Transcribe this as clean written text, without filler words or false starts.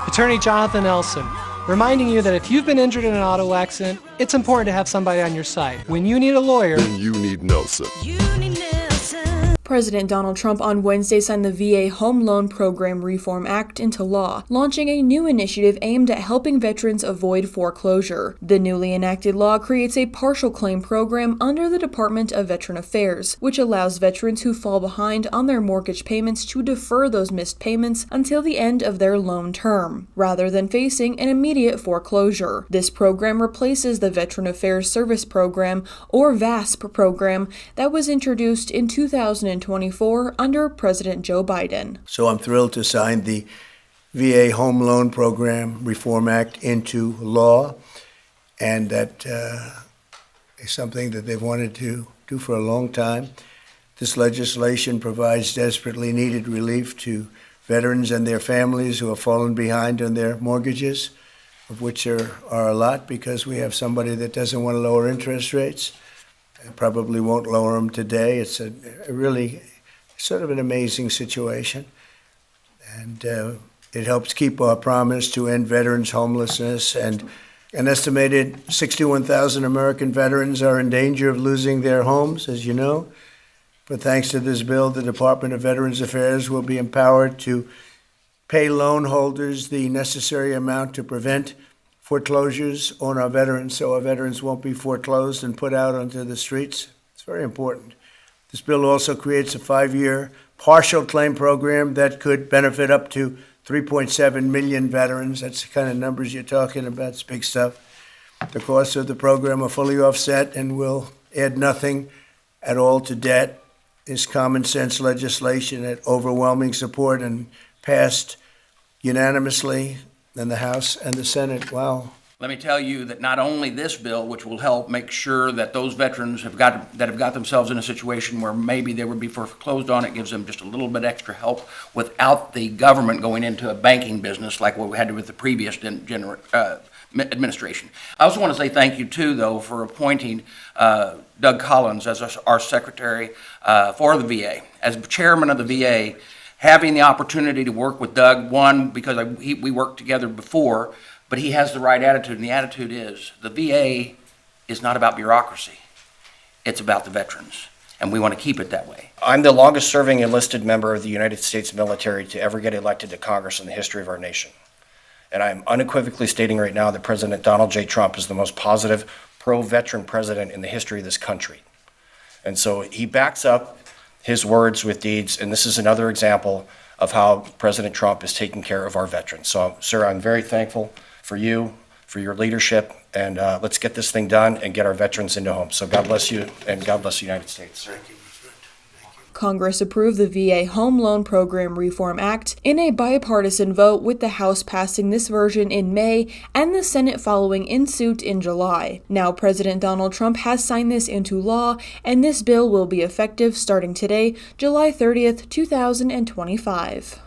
Attorney Jonathan Elson, reminding you that if you've been injured in an auto accident, it's important to have somebody on your side. When you need a lawyer, then you need Nelson. President Donald Trump on Wednesday signed the VA Home Loan Program Reform Act into law, launching a new initiative aimed at helping veterans avoid foreclosure. The newly enacted law creates a partial claim program under the Department of Veteran Affairs, which allows veterans who fall behind on their mortgage payments to defer those missed payments until the end of their loan term, rather than facing an immediate foreclosure. This program replaces the Veteran Affairs Service Program, or VASP program, that was introduced in 2024 under President Joe Biden. So I'm thrilled to sign the VA Home Loan Program Reform Act into law, and that is something that they've wanted to do for a long time. This legislation provides desperately needed relief to veterans and their families who have fallen behind on their mortgages, of which there are a lot, because we have somebody that doesn't want to lower interest rates. Probably won't lower them today. It's a really sort of an amazing situation. And it helps keep our promise to end veterans' homelessness. And an estimated 61,000 American veterans are in danger of losing their homes, as you know. But thanks to this bill, the Department of Veterans Affairs will be empowered to pay loan holders the necessary amount to prevent foreclosures on our veterans, so our veterans won't be foreclosed and put out onto the streets. It's very important. This bill also creates a 5-year partial claim program that could benefit up to 3.7 million veterans. That's the kind of numbers you're talking about. It's big stuff. The costs of the program are fully offset and will add nothing at all to debt. This common sense legislation had overwhelming support and passed unanimously in the House and the Senate. Wow. Let me tell you that not only this bill, which will help make sure that those veterans have got themselves in a situation where maybe they would be foreclosed on, it gives them just a little bit extra help without the government going into a banking business like what we had to with the previous administration. I also want to say thank you too, though, for appointing Doug Collins as our secretary for the VA. As chairman of the VA, having the opportunity to work with Doug, one, because we worked together before, but he has the right attitude, and the attitude is the VA is not about bureaucracy. It's about the veterans, and we want to keep it that way. I'm the longest serving enlisted member of the United States military to ever get elected to Congress in the history of our nation. And I'm unequivocally stating right now that President Donald J. Trump is the most positive, pro-veteran president in the history of this country. And so he backs up his words with deeds, and this is another example of how President Trump is taking care of our veterans. So, sir, I'm very thankful for you, for your leadership, and let's get this thing done and get our veterans into homes. So God bless you, and God bless the United States. Thank you, my friend. Thank you. Congress approved the VA Home Loan Program Reform Act in a bipartisan vote, with the House passing this version in May and the Senate following in suit in July. Now President Donald Trump has signed this into law, and this bill will be effective starting today, July 30th, 2025.